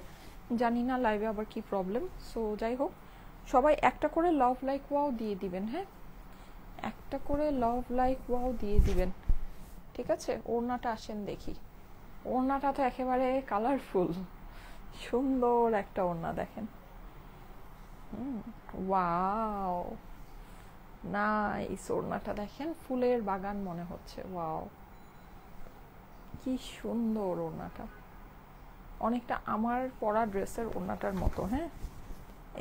জানি না লাইভে আবার কি প্রবলেম। সো যাই হোক, সবাই একটা করে লাভ লাইক ওয়াও দিয়ে দিবেন। হ্যাঁ, একটা করে লাভ লাইক ওয়াও দিয়ে দিবেন, ঠিক আছে? ওড়নাটা আসেন দেখি। ওড়নাটা তো একেবারে কালারফুল, সুন্দর একটা ওড়না দেখেন। Wow, nice. ওড়নাটা দেখেন, ফুলের বাগান মনে হচ্ছে। ওয়াও, কি সুন্দর ওড়নাটা, অনেকটা আমার পরা ড্রেসের ওড়নাটার মতো। হ্যাঁ,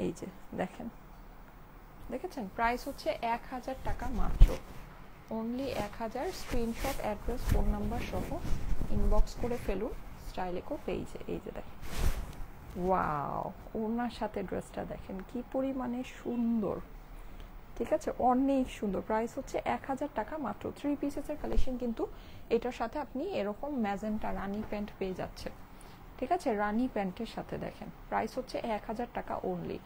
এই যে দেখেন, দেখেছেন? প্রাইস হচ্ছে 1000 টাকা মাত্র, only 1000। Screenshot, address, phone number সহ ইনবক্স করে ফেলুন স্টাইলেকো পেজে। এই যে দেখেন, ওয়াও, ওড়নার সাথে ড্রেসটা দেখেন কি পরিমাণে সুন্দর, ঠিক আছে? অনেক সুন্দর। প্রাইস হচ্ছে 1000 টাকা মাত্র। 3 পিসেসের কালেকশন কিন্তু এটার সাথে আপনি এরকম ম্যাজেন্টা রানি প্যান্ট পেয়ে যাচ্ছে, ঠিক আছে? রানি প্যান্টের সাথে দেখেন, প্রাইস হচ্ছে 1000 টাকা only.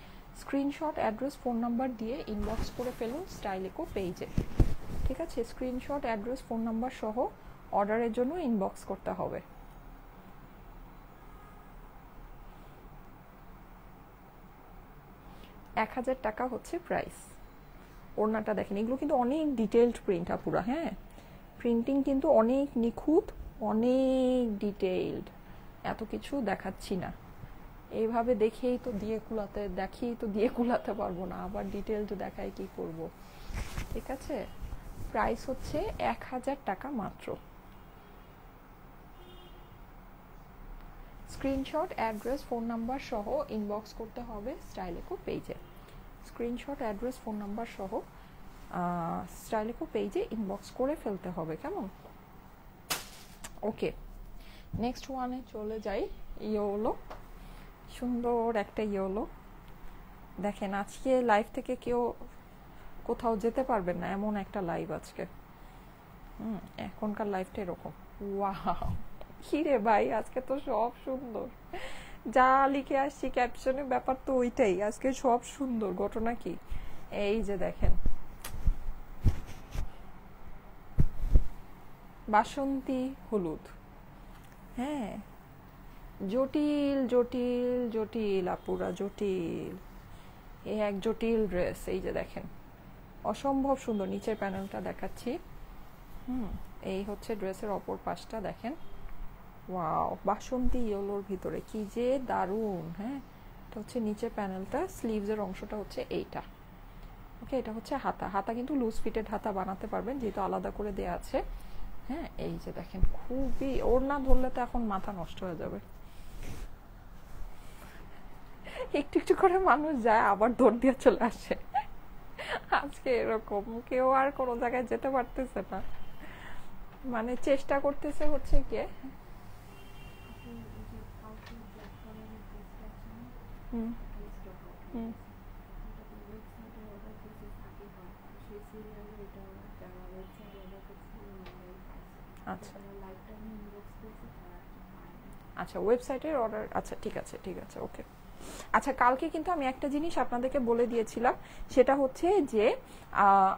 Screenshot, address, phone number দিয়ে ইনবক্স করে ফেলুন স্টাইলেকো পেজে, ঠিক আছে? স্ক্রিনশট, অ্যাড্রেস, ফোন নাম্বার সহ অর্ডারের জন্য ইনবক্স করতে হবে। $1000 টাকা হচ্ছে প্রাইস। ওড়নাটা দেখেন, এগুলো কিন্তু অনেক ডিটেইলড প্রিন্ট আপুরা। হ্যাঁ, প্রিন্টিং কিন্তু অনেক নিখুঁত, অনেক ডিটেইলড। এত কিছু দেখাচ্ছি না, এইভাবে দেখিয়েই তো দিয়ে কুলাতে পারবো না, আবার ডিটেইলড দেখায় কি করব, ঠিক আছে? প্রাইস হচ্ছে 1000 টাকা মাত্র। স্ক্রিনশট, অ্যাড্রেস, ফোন নাম্বার সহ ইনবক্স করতে হবে স্টাইলেকো পেজে। স্ক্রিনশট, অ্যাড্রেস, ফোন নাম্বার সহ স্টাইলেকো পেজে ইনবক্স করে ফেলতে হবে, কেমন? ওকে, নেক্সট ওয়ানে চলে যাই। ইয়েলো, সুন্দর একটা ইয়েলো দেখেন। আজকে লাইভ থেকে কেউ কোথাও যেতে পারবেন না, এমন একটা লাইভ আজকে। এখনকার লাইভটা এরকম। ওয়াও, কি রে ভাই, আজকে তো সব সুন্দর, যা লিখে আসছি ক্যাপশনে, ব্যাপার তো ওইটাই, আজকে সব সুন্দর। ঘটনা কি, এই যে দেখেন, বাসন্তী হলুদ। হ্যাঁ, জটিল জটিল জটিল আপুরা, জটিল। এই এক জটিল ড্রেস, এই যে দেখেন, অসম্ভব সুন্দর। নিচের প্যানেলটা দেখাচ্ছি। এই হচ্ছে ড্রেসের অপর পাশটা দেখেন। ওয়াও, বাসন্তী ইয়েলোর ভিতরে কি যে দারুণ। হ্যাঁ, এটা হচ্ছে নিচের প্যানেলটা, স্লিভসের অংশটা হচ্ছে এইটা। ওকে, এটা হচ্ছে হাতা। হাতা কিন্তু লুজ ফিটেড হাতা বানাতে পারবেন, যেহেতু আলাদা করে দেয়া আছে। হ্যাঁ, এই যে দেখেন, খুবই, ওড়না ধরলে তো এখন মাথা নষ্ট হয়ে যাবে। একটু একটু করে মানুষ যায়, আবার দৌড় দিয়ে চলে আসে। আজকে এরকম কেউ আর কোনো জায়গায় যেতে পারতেছে না, মানে চেষ্টা করতেছে হচ্ছে গিয়ে। আচ্ছা আচ্ছা, ওয়েবসাইটের অর্ডার, আচ্ছা ঠিক আছে ঠিক আছে, ওকে। আচ্ছা, কালকে কিন্তু আমি একটা জিনিস আপনাদেরকে বলে দিয়েছিলাম, সেটা হচ্ছে যে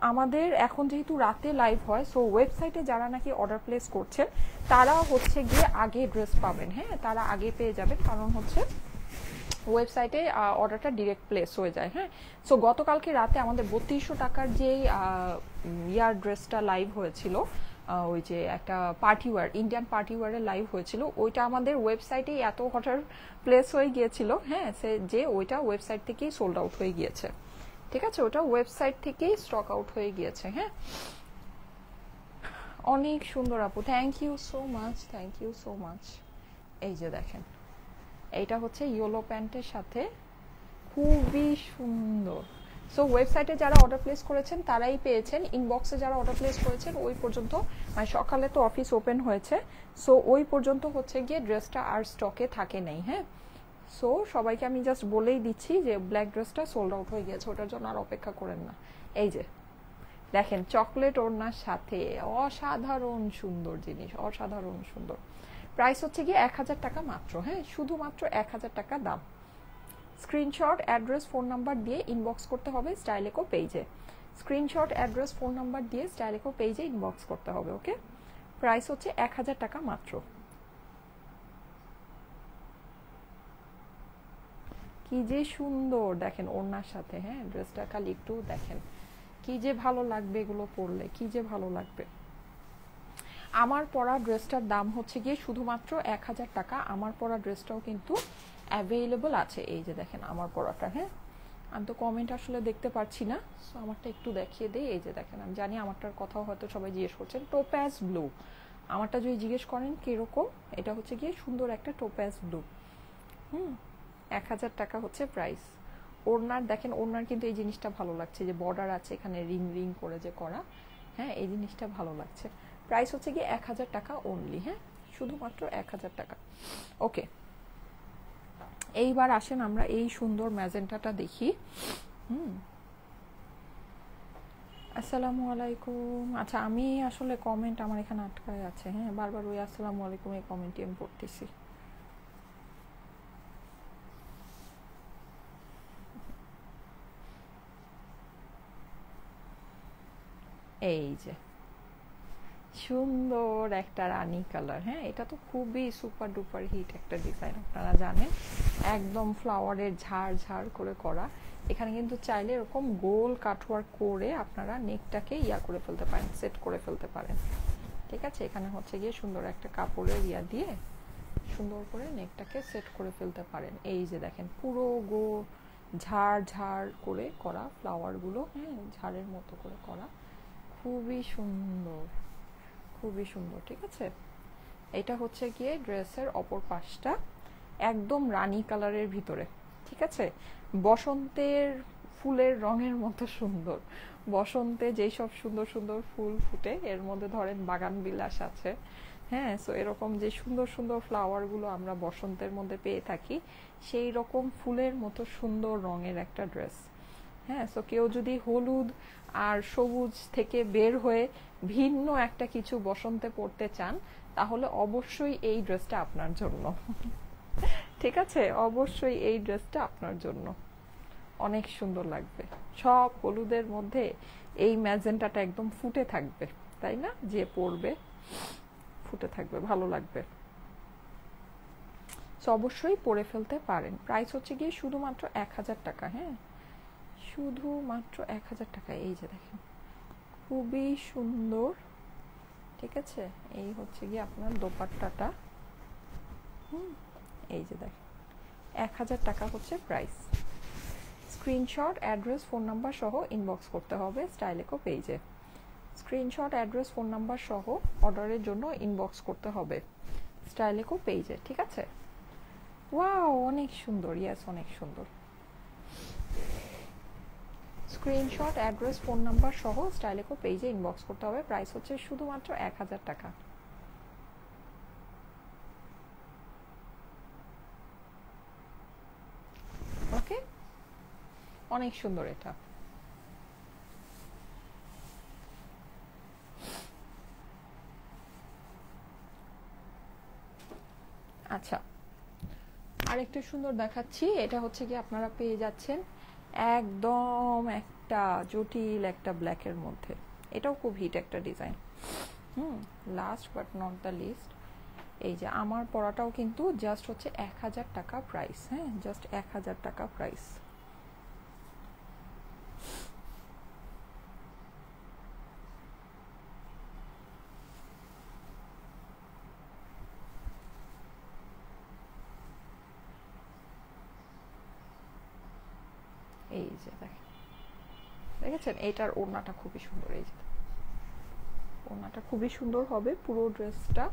আমাদের এখন যেহেতু রাতে লাইভ হয়, সো ওয়েবসাইটে যারা নাকি অর্ডার প্লেস করছেন তারা হচ্ছে গিয়ে আগে ড্রেস পাবেন। হ্যাঁ, তারা আগে পেয়ে যাবেন, কারণ হচ্ছে ওয়েবসাইটে অর্ডারটা ডিরেক্ট প্লেস হয়ে যায়। হ্যাঁ, সো গতকালকে রাতে আমাদের 3200 টাকার যে ইয়ার ড্রেসটা লাইভ হয়েছিল, ওই যে একটা পার্টি ওয়ার, ইন্ডিয়ান পার্টি ওয়ারের লাইভ হয়েছিল, ওইটা আমাদের ওয়েবসাইটেই এত অর্ডার প্লেস হয়ে গিয়েছিল। হ্যাঁ, সে যে ওইটা ওয়েবসাইট থেকেই সোল্ড আউট হয়ে গিয়েছে, ঠিক আছে? ওটা ওয়েবসাইট থেকেই স্টক আউট হয়ে গিয়েছে। হ্যাঁ, অনেক সুন্দর আপু, thank you so much, thank you so much. এই যে দেখেন, এইটা হচ্ছে ইয়েলো প্যান্টের সাথে, খুবই সুন্দর। সো ওয়েবসাইটে যারা অর্ডার প্লেস করেছেন তারাই পেয়েছেন, ইনবক্সে যারা অর্ডার প্লেস করেছেন ওই পর্যন্ত, মানে সকালে তো অফিস ওপেন হয়েছে, সো ওই পর্যন্ত হচ্ছে গিয়ে ড্রেসটা আর স্টকে থাকে নাই। হ্যাঁ, সো সবাইকে আমি জাস্ট বলেই দিচ্ছি যে ব্ল্যাক ড্রেসটা সোল্ড আউট হয়ে গেছে, ওটার জন্য আর অপেক্ষা করেন না। এই যে দেখেন, চকলেট ওড়নার সাথে, অসাধারণ সুন্দর জিনিস, অসাধারণ সুন্দর। প্রাইস হচ্ছে গিয়ে 1000 টাকা মাত্র। হ্যাঁ, শুধুমাত্র 1000 টাকা দাম। স্ক্রিনশট অ্যাড্রেস ফোন নাম্বার দিয়ে ইনবক্স করতে হবে স্টাইলেকো পেজে। স্ক্রিনশট অ্যাড্রেস ফোন নাম্বার দিয়ে স্টাইলেকো পেজে ইনবক্স করতে হবে। ওকে, প্রাইস হচ্ছে 1000 টাকা মাত্র। কি যে সুন্দর দেখেন ওড়নার সাথে, হ্যাঁ ড্রেসটা খালি একটু দেখেন কি যে ভালো লাগবে, এগুলো পরলে কি যে ভালো লাগবে। আমার পরা ড্রেসটার দাম হচ্ছে গিয়ে শুধুমাত্র 1000 টাকা। আমার পরা ড্রেসটাও কিন্তু অ্যাভেলেবল আছে, এই যে দেখেন আমার পরাটা। হ্যাঁ, আমি তো কমেন্ট আসলে দেখতে পাচ্ছি না, সো আমারটা একটু দেখিয়ে দেই। এই যে দেখেন, আমি জানি আমারটার কথাও হয়তো সবাই জিজ্ঞেস করছেন, টোপ্যাজ ব্লু। আমারটা যদি জিজ্ঞেস করেন কিরকম, এটা হচ্ছে গিয়ে সুন্দর একটা টোপ্যাজ ব্লু। 1000 টাকা হচ্ছে প্রাইস। ওড়নার দেখেন, ওড়নার কিন্তু এই জিনিসটা ভালো লাগছে, যে বর্ডার আছে এখানে রিং রিং করে যে করা, হ্যাঁ এই জিনিসটা ভালো লাগছে। প্রাইস হচ্ছে গিয়ে 1000 টাকা অনলি। হ্যাঁ, শুধুমাত্র 1000 টাকা। ওকে, এইবার আসেন আমরা এই সুন্দর ম্যাজেন্টাটা দেখি। আসসালামু আলাইকুম। আচ্ছা, আমি আসলে কমেন্ট আমার এখানে আটকায় আছে, হ্যাঁ বারবার ওই আসসালামু আলাইকুম এই কমেন্টই আমি পড়তেছি। এই যে সুন্দর একটা রানী কালার, হ্যাঁ এটা তো খুবই সুপার ডুপার হিট একটা ডিজাইন, আপনারা জানেন একদম ফ্লাওয়ারের ঝাড় ঝাড় করে করা। এখানে কিন্তু চাইলে এরকম গোল কাটওয়ার্ক করে আপনারা নেকটাকে ইয়া করে ফেলতে পারেন, সেট করে ফেলতে পারেন। ঠিক আছে, এখানে হচ্ছে গিয়ে সুন্দর একটা কাপড়ের ইয়া দিয়ে সুন্দর করে নেকটাকে সেট করে ফেলতে পারেন। এই যে দেখেন পুরো ঝাড় ঝাড় করে করা ফ্লাওয়ারগুলো, হ্যাঁ ঝাড়ের মতো করে করা, খুবই সুন্দর খুবই সুন্দর। ঠিক আছে, এটা হচ্ছে গিয়ে ড্রেসের অপর পাশটা, একদম রানী কালারের ভিতরে। ঠিক আছে, বসন্তের ফুলের রঙের মতো সুন্দর। বসন্তে যেই সব সুন্দর সুন্দর ফুল ফুটে, এর মধ্যে ধরেন বাগান বিলাস আছে, হ্যাঁ সো এরকম যে সুন্দর সুন্দর ফ্লাওয়ারগুলো আমরা বসন্তের মধ্যে পেয়ে থাকি, সেই রকম ফুলের মতো সুন্দর রঙের একটা ড্রেস। হ্যাঁ, সো কেউ যদি হলুদ আর সবুজ থেকে বের হয়ে ভিন্ন একটা কিছু বসন্তে পড়তে চান, তাহলে অবশ্যই এই ড্রেসটা আপনার জন্য। ঠিক আছে, অবশ্যই এই ড্রেসটা আপনার জন্য, অনেক সুন্দর লাগবে। সব হলুদের মধ্যে এই ম্যাজেন্টাটা একদম ফুটে থাকবে, তাই না? যে পরবে ফুটে থাকবে, ভালো লাগবে। সো অবশ্যই পরে ফেলতে পারেন। প্রাইস হচ্ছে গিয়ে শুধুমাত্র 1000 টাকা। হ্যাঁ, শুধুমাত্র 1000 টাকা। এই যে দেখেন খুবই সুন্দর। ঠিক আছে, এই হচ্ছে গিয়ে আপনার দোপাট্টাটা। এই যে দেখেন 1000 টাকা হচ্ছে price. Screenshot address phone number সহ ইনবক্স করতে হবে স্টাইলেকো পেজে। স্ক্রিনশট অ্যাড্রেস ফোন নাম্বার সহ অর্ডারের জন্য ইনবক্স করতে হবে স্টাইলেকো পেজে। ঠিক আছে, ওয়াও অনেক সুন্দর, ইয়েস অনেক সুন্দর। স্ক্রিনশট অ্যাড্রেস ফোন নাম্বার সহ স্টাইলেকো পেজে ইনবক্স করতে হবে। প্রাইস হচ্ছে শুধুমাত্র 1000 টাকা। ওকে, অনেক সুন্দর এটা। আচ্ছা, আরেকটু সুন্দর দেখাচ্ছি। এটা হচ্ছে কি আপনারা পেয়ে যাচ্ছেন একদম একটা জটিল একটা ব্ল্যাকের মধ্যে, এটাও খুব হিট একটা design. Last but not the least, এই যে আমার পরাটাও কিন্তু জাস্ট হচ্ছে 1000 টাকা প্রাইস। হ্যাঁ, জাস্ট 1000 টাকা প্রাইস। এই যে দেখেন, দেখেছেন এইটার ওড়নাটা খুবই সুন্দর। এই যে ওড়নাটা খুবই সুন্দর হবে, পুরো ড্রেসটা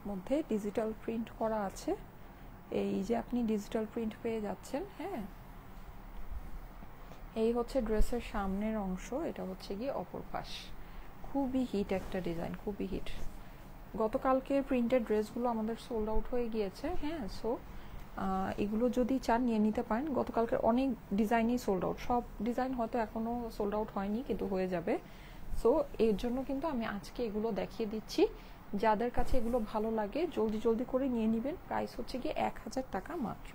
মধ্যে ডিজিটাল প্রিন্ট করা আছে। এই যে আপনি ডিজিটাল প্রিন্ট পেয়ে যাচ্ছেন। হ্যাঁ, এই হচ্ছে ড্রেসের সামনের অংশ, এটা হচ্ছে গিয়ে অপর পাশ। খুবই হিট একটা ডিজাইন, খুবই হিট। গতকালকে প্রিন্টেড ড্রেসগুলো আমাদের সোল্ড আউট হয়ে গিয়েছে। হ্যাঁ, সো এগুলো যদি চান নিয়ে নিতে পারেন। গতকালকে অনেক ডিজাইনই সোল্ড আউট, সব ডিজাইন হয়তো এখনও সোল্ড আউট হয়নি, কিন্তু হয়ে যাবে। সো এর জন্য কিন্তু আমি আজকে এগুলো দেখিয়ে দিচ্ছি। যাদের কাছে এগুলো ভালো লাগে জলদি জলদি করে নিয়ে নেবেন। প্রাইস হচ্ছে গিয়ে 1000 টাকা মাত্র।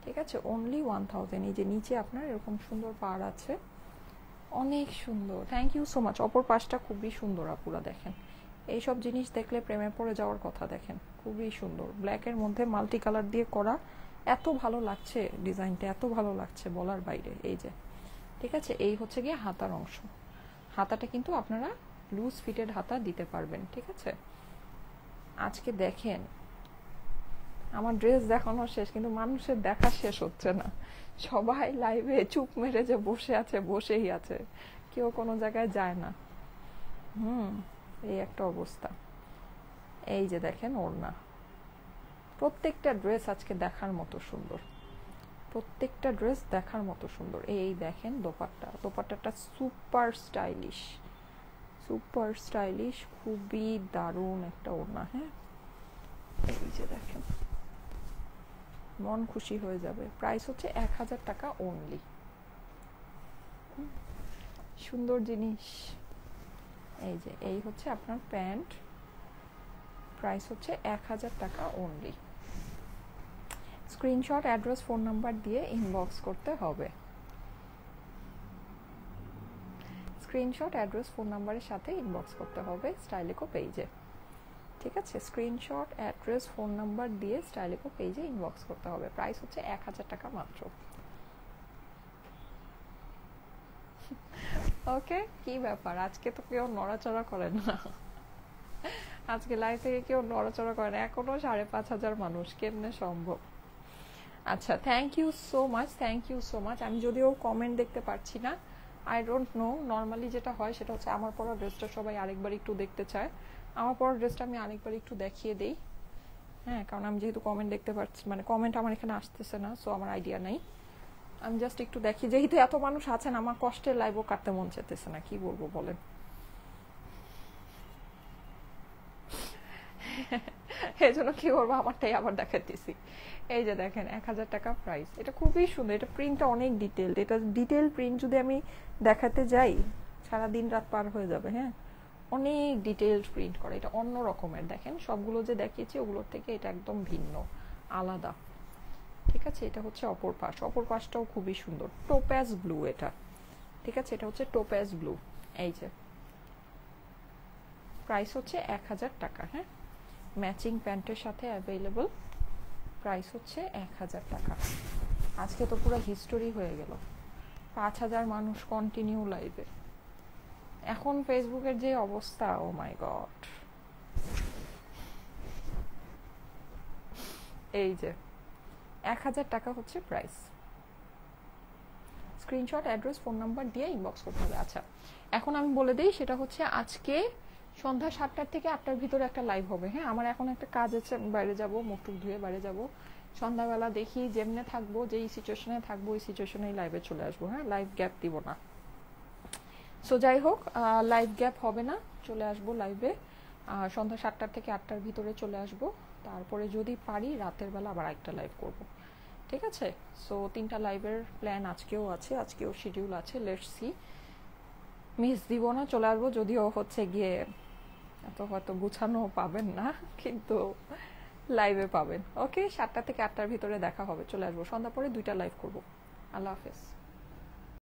ঠিক আছে, অনলি 1000। এই যে নিচে আপনার এরকম সুন্দর পার আছে, অনেক সুন্দর। Thank you so much. অপর পাশটা খুবই সুন্দর আপুরা, দেখেন এইসব জিনিস দেখলে প্রেমে পড়ে যাওয়ার কথা। দেখেন খুবই সুন্দর, ব্ল্যাকের মধ্যে মাল্টি কালার দিয়ে করা, এত ভালো লাগছে ডিজাইনটা, এত ভালো লাগছে বলার বাইরে। এই যে ঠিক আছে, এই হচ্ছে গিয়ে হাতার অংশ। হাতাটা কিন্তু আপনারা লুজ ফিটেড হাতা দিতে পারবেন। ঠিক আছে, আজকে দেখেন আমার ড্রেস দেখানো শেষ, কিন্তু মানুষের দেখা শেষ হচ্ছে না। সবাই লাইভে চুপ মেরে যে বসে আছে, বসেই আছে, কেউ কোনো জায়গায় যায় না। এই একটা অবস্থা। এই যে দেখেন ওড়না, প্রত্যেকটা ড্রেস আজকে দেখার মতো সুন্দর, প্রত্যেকটা ড্রেস দেখার মতো সুন্দর। এই দেখেন দোপাট্টা, দোপাট্টাটা সুপার স্টাইলিশ, সুপার স্টাইলিশ, খুবই দারুণ একটা ওড়না। হ্যাঁ, এই যে দেখেন, মন খুশি হয়ে যাবে। প্রাইস হচ্ছে 1000 টাকা অনলি। সুন্দর জিনিস। এই যে এই হচ্ছে আপনার প্যান্ট, প্রাইস হচ্ছে 1000 টাকা only. Screenshot, address, phone number দিয়ে ইনবক্স করতে হবে। স্ক্রিনশট, অ্যাড্রেস, ফোন নাম্বারের সাথে ইনবক্স করতে হবে স্টাইলিকো পেজে। ঠিক আছে, স্ক্রিনশট, অ্যাড্রেস, ফোন নাম্বার দিয়ে স্টাইলিকো পেজে ইনবক্স করতে হবে। প্রাইস হচ্ছে 1000 টাকা মাত্র। ওকে, কি ব্যাপার আজকে তো কেউ নড়াচড়া করে না, আজকে লাইভ থেকে কেউ নড়াচড়া করে না, এখনো 5500 মানুষ, কেমনে সম্ভব? আচ্ছা, thank you so much, thank you so much. আমি যদিও কমেন্ট দেখতে পাচ্ছি না, আই ডোন্ট নো। নর্মালি যেটা হয় সেটা হচ্ছে আমার পরা ড্রেসটা সবাই আরেকবার একটু দেখতে চায়, আমার পরা ড্রেসটা আমি আরেকবার একটু দেখিয়ে দেই। হ্যাঁ, কারণ আমি যেহেতু কমেন্ট দেখতে পাচ্ছি, মানে কমেন্ট আমার এখানে আসতেছে না, সো আমার আইডিয়া নাই। আমি জাস্ট একটু দেখি, যেহেতু এত মানুষ আছেন আমার কষ্টের লাইভও কাটতে মন চাইতেছে না, কি বলবো বলেন। এই জন্য কি করবো, আমারটাই আবার দেখাতেছি। এই যে দেখেন 1000 টাকা প্রাইস, এটা খুবই সুন্দর, এটা প্রিন্টটা অনেক ডিটেলড। এটা ডিটেল প্রিন্ট যদি আমি দেখাতে যাই সারা দিন রাত পার হয়ে যাবে। হ্যাঁ, অনেক ডিটেলড প্রিন্ট করে, এটা অন্য রকমের। দেখেন সবগুলো যে দেখিয়েছি ওগুলোর থেকে এটা একদম ভিন্ন, আলাদা। ঠিক আছে, এটা হচ্ছে অপর পাশ, অপর পাশটাও খুবই সুন্দর, টোপ্যাজ ব্লু এটা। ঠিক আছে, এটা হচ্ছে টোপ্যাজ ব্লু। এই যে প্রাইস হচ্ছে 1000 টাকা। হ্যাঁ, ম্যাচিং প্যান্টের সাথে অ্যাভেলেবল, প্রাইস হচ্ছে 1000 টাকা। আজকে তো পুরো হিস্টোরি হয়ে গেল, 5000 মানুষ কন্টিনিউ লাইভে। এখন ফেসবুকের যে অবস্থা, ও মাই গড। এই যে 1000 টাকা হচ্ছে price. Screenshot, address, phone number দিয়ে ইনবক্স করতে হবে। আচ্ছা, এখন আমি বলে দিই, সেটা হচ্ছে আজকে সন্ধ্যা 7টার থেকে 8টার ভিতরে একটা লাইভ হবে। হ্যাঁ, আমার এখন একটা কাজ আছে, বাইরে যাব, মুখ টুক ধুয়ে বাইরে যাব। সন্ধ্যাবেলা দেখি যেমনে থাকবো, যেই সিচুয়েশনে থাকবো ওই সিচুয়েশনেই লাইভে চলে আসবো। হ্যাঁ, লাইভ গ্যাপ দিব না। সো যাই হোক, লাইভ গ্যাপ হবে না, চলে আসবো লাইভে। সন্ধ্যা 7টার থেকে 8টার ভিতরে চলে আসবো। তারপরে যদি পারি রাতের বেলা আবার একটা লাইভ করব। ঠিক আছে, সো 3টা লাইভের প্ল্যান আজকেও আছে, আজকেও শিডিউল আছে। লেটস সি, মিস দিব না, চলে আসবো। যদিও হচ্ছে গিয়ে এত হয়তো গুছানো পাবেন না, কিন্তু লাইভে পাবেন। ওকে, 7টা থেকে 8টার ভিতরে দেখা হবে, চলে আসবো। সন্ধ্যা পরে 2টা লাইভ করব। আল্লাহ হাফেজ।